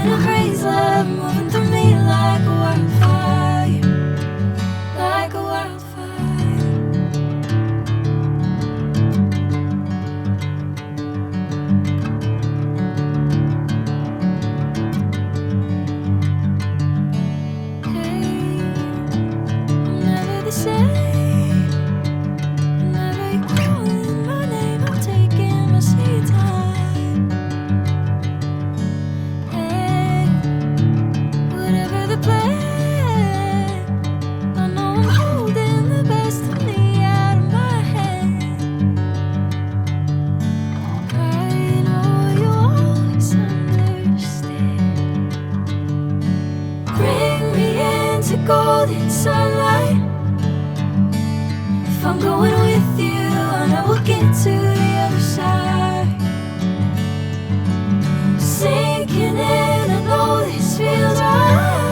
in a craze, love moving through me like a wildfire, like a wildfire. Hey, I'm never the same. Whenever you're calling my name, I'm taking my sweet time. Hey, whatever the plan, I know I'm holding the best of me out of my hand. I know you always understand. Bring me into golden sunlight. If I'm going with you, I know we'll get to the other side. Sinking in, I know this feels right.